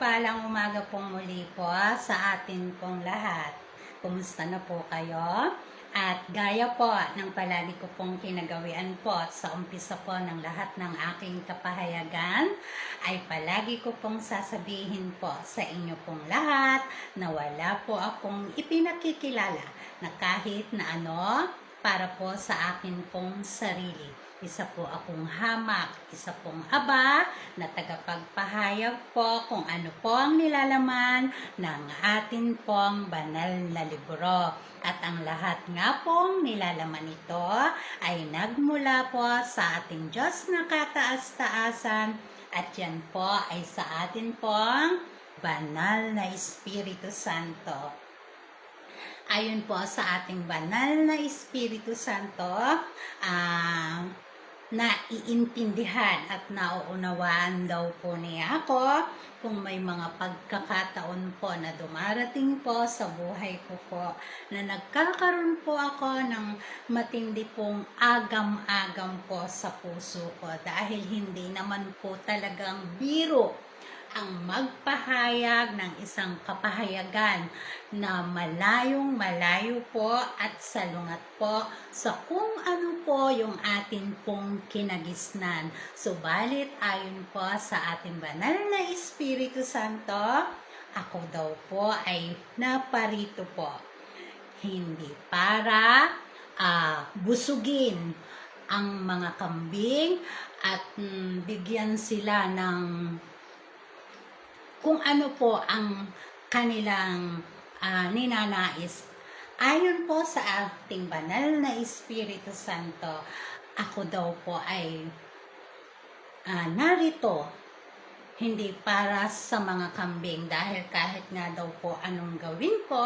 mapagpalang umaga pong muli po sa atin pong lahat. Kumusta na po kayo? At gaya po ng palagi ko pong kinagawian po sa umpisa po ng lahat ng aking kapahayagan, ay palagi ko pong sasabihin po sa inyo pong lahat na wala po akong ipinakikilala na kahit na ano para po sa akin pong sarili. Isa po akong hamak, isa pong aba na tagapagpahayag po kung ano po ang nilalaman ng atin pong banal na libro. At ang lahat nga pong nilalaman nito ay nagmula po sa ating Diyos na kataas-taasan at yan po ay sa atin pong banal na Espiritu Santo. Ayon po sa ating banal na Espiritu Santo, naiintindihan at nauunawaan daw po niya ako kung may mga pagkakataon po na dumarating po sa buhay ko po na nagkakaroon po ako ng matindi pong agam-agam po sa puso ko dahil hindi naman po talagang biro ang magpahayag ng isang kapahayagan na malayong malayo po at salungat po sa kung ano po yung atin pong kinagisnan. Subalit ayon po sa ating banal na Espiritu Santo, ako daw po ay naparito po. Hindi para busugin ang mga kambing at bigyan sila ng kung ano po ang kanilang ninanais. Ayon po sa ating banal na Espiritu Santo, ako daw po ay narito hindi para sa mga kambing dahil kahit nga daw po anong gawin ko,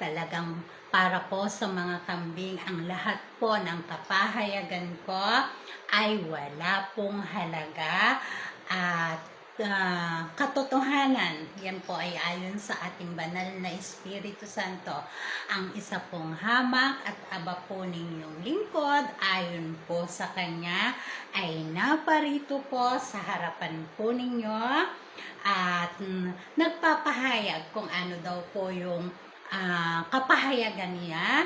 talagang para po sa mga kambing ang lahat po ng kapahayagan ko ay wala pong halaga at katotohanan. Yan po ay ayon sa ating banal na Espiritu Santo. Ang isa pong hamak at aba po ninyong lingkod, ayon po sa Kanya, ay naparito po sa harapan po ninyo at nagpapahayag kung ano daw po yung kapahayagan niya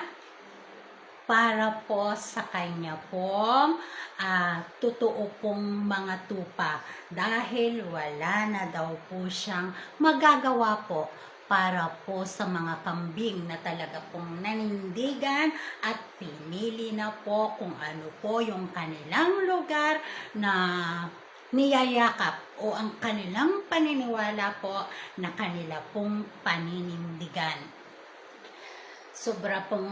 para po sa Kanya pong totoo pong mga tupa dahil wala na daw po siyang magagawa po para po sa mga kambing na talaga pong nanindigan at pinili na po kung ano po yung kanilang lugar na niyayakap o ang kanilang paniniwala po na kanila pong paninindigan. Sobra pong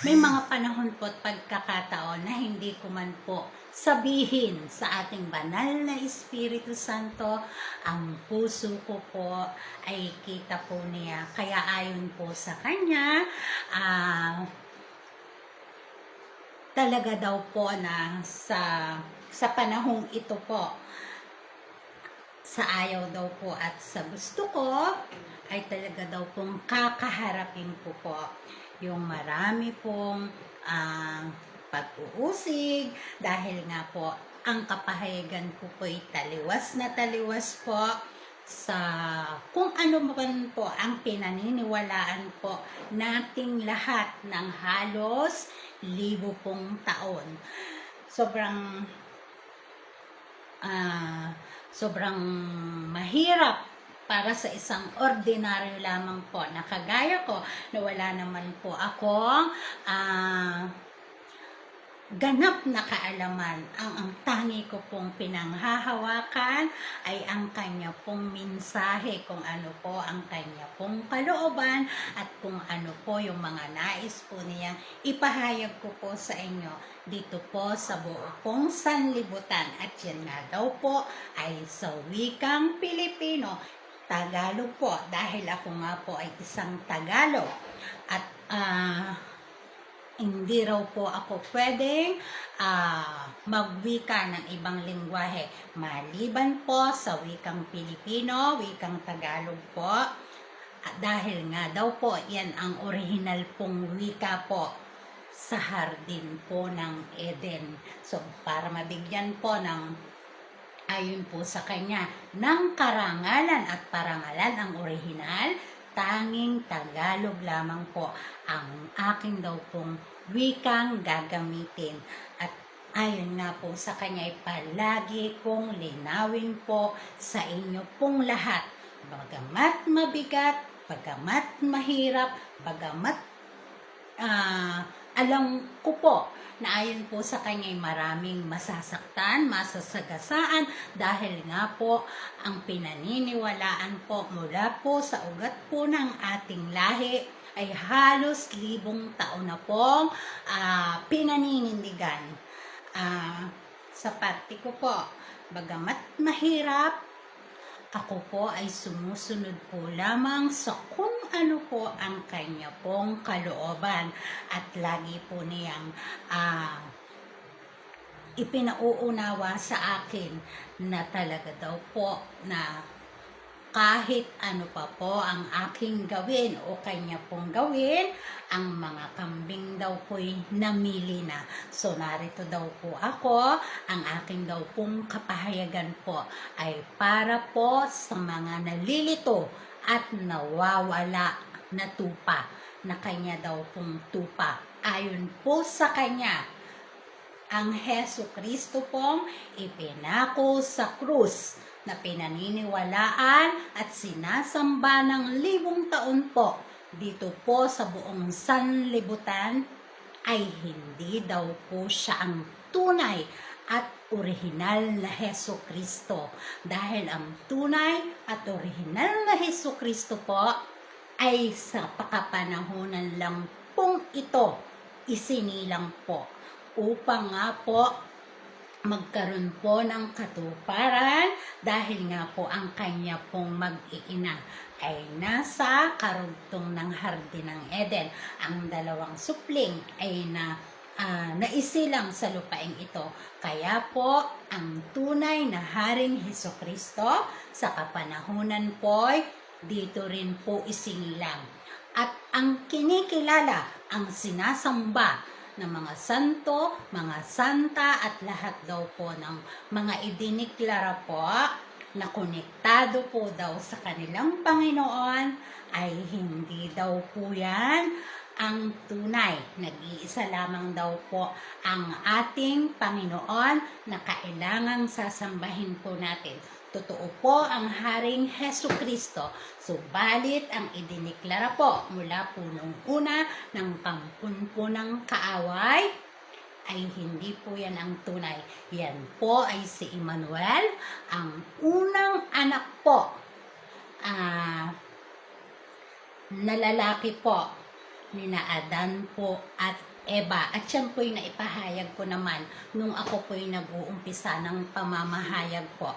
may mga panahon po at pagkakataon na hindi ko man po sabihin sa ating banal na Espiritu Santo, ang puso ko po ay kita po niya. Kaya ayon po sa Kanya, talaga daw po na sa panahong ito po, sa ayaw daw po at sa gusto ko, ay talaga daw pong kakaharapin ko po yung marami pong pag-uusig dahil nga po ang kapahayagan ko po ay taliwas na taliwas po sa kung ano man po ang pinaniniwalaan po nating lahat ng halos 1,000 pong taon. Sobrang mahirap para sa isang ordinaryo lamang po na kagaya ko na wala naman po akong ganap na kaalaman. Ang tangi ko pong pinanghahawakan ay ang Kanya pong mensahe, kung ano po ang Kanya pong kalooban at kung ano po yung mga nais po niya ipahayag ko po sa inyo dito po sa buo pong sanlibutan. At yan nga daw po ay sa wikang Pilipino, Tagalog po, dahil ako nga po ay isang Tagalog at hindi raw po ako pwedeng magwika ng ibang lingwahe maliban po sa wikang Pilipino, wikang Tagalog po, at dahil nga daw po yan ang original pong wika po sa hardin po ng Eden. So para mabigyan po ng Ayon po sa kanya, ng karangalan at parangalan ang orihinal, tanging Tagalog lamang po ang aking daw pong wikang gagamitin. At ayon nga po sa kanya ay palagi kong linawin po sa inyo pong lahat. Bagamat mabigat, bagamat mahirap, bagamat alam ko po na ayon po sa kanya ay maraming masasaktan, masasagasaan dahil nga po ang pinaniniwalaan po mula po sa ugat po ng ating lahi ay halos 1,000 taon na pong pinaninindigan. Sa parte ko po, bagamat mahirap, ako po ay sumusunod po lamang sa kung ano po ang kanya pong kalooban at lagi po niyang ipinauunawa sa akin na talaga daw po na kahit ano pa po ang aking gawin o kanya pong gawin, ang mga kambing daw po'y namili na. So, narito daw po ako, ang aking daw pong kapahayagan po ay para po sa mga nalilito at nawawala na tupa, na kanya daw pong tupa. Ayon po sa kanya, ang Jesucristo pong ipinako sa krus na pinaniniwalaan at sinasamba ng 1,000 taon po dito po sa buong sanlibutan, ay hindi daw po siya ang tunay at orihinal na Jesucristo. Dahil ang tunay at orihinal na Jesucristo po ay sa pakapanahonan lang pong ito isinilang po upang nga po magkaroon po ng katuparan dahil nga po ang kanya pong mag-iina ay nasa karugtong ng Hardin ng Eden. Ang dalawang supling ay naisilang sa lupaing ito. Kaya po ang tunay na Haring Hesukristo sa kapanahunan po dito rin po isinilang. At ang kinikilala, ang sinasamba ng mga santo, mga santa at lahat daw po ng mga idiniklara po na konektado po daw sa kanilang Panginoon ay hindi daw po yan ang tunay. Nag-iisa lamang daw po ang ating Panginoon na kailangang sasambahin po natin. Totoo po ang Haring Hesukristo, subalit ang idiniklara po mula po nung una ng kampun po ng kaaway ay hindi po yan ang tunay. Yan po ay si Emmanuel, ang unang anak po na lalaki po ni na Adan po at Eva. At yan po'y naipahayag ko naman nung ako po'y nag-uumpisa ng pamamahayag po.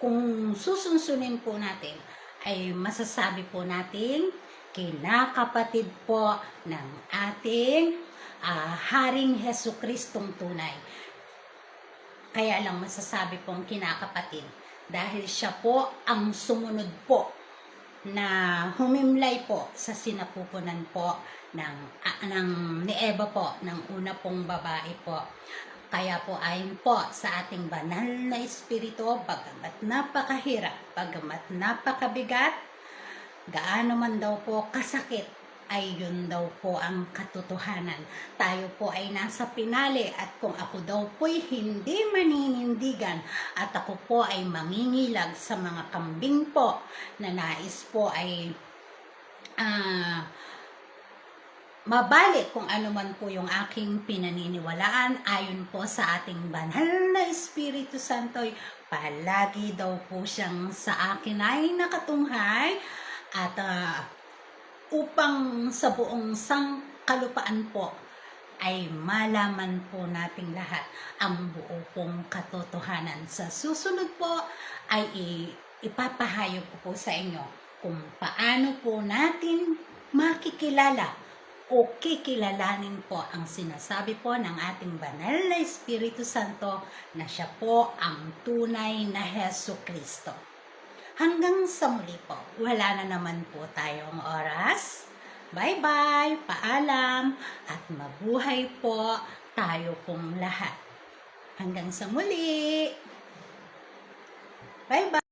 Kung susunsunin po natin, ay masasabi po natin kinakapatid po ng ating Haring Hesukristong tunay. Kaya lang masasabi pong kinakapatid dahil siya po ang sumunod po na humimlay po sa sinapupunan po ni Eva po, ng una pong babae po. Kaya po ayon po sa ating banal na espiritu, bagamat napakahirap, bagamat napakabigat, gaano man daw po kasakit, ay yun daw po ang katotohanan. Tayo po ay nasa pinali at kung ako daw po'y hindi maninindigan at ako po ay mangingilag sa mga kambing po na nais po ay mabalik kung ano man po yung aking pinaniniwalaan ayon po sa ating banal na Espiritu Santo'y palagi daw po siyang sa akin ay nakatunghay at upang sa buong sangkalupaan po ay malaman po nating lahat ang buo pong katotohanan. Sa susunod po ay ipapahayag ko po sa inyo kung paano po natin makikilala o kikilalanin po ang sinasabi po ng ating banal na Espiritu Santo na siya po ang tunay na Hesukristo. Hanggang sa muli po, wala na naman po tayong oras. Bye-bye, paalam, at mabuhay po tayo pong lahat. Hanggang sa muli! Bye-bye!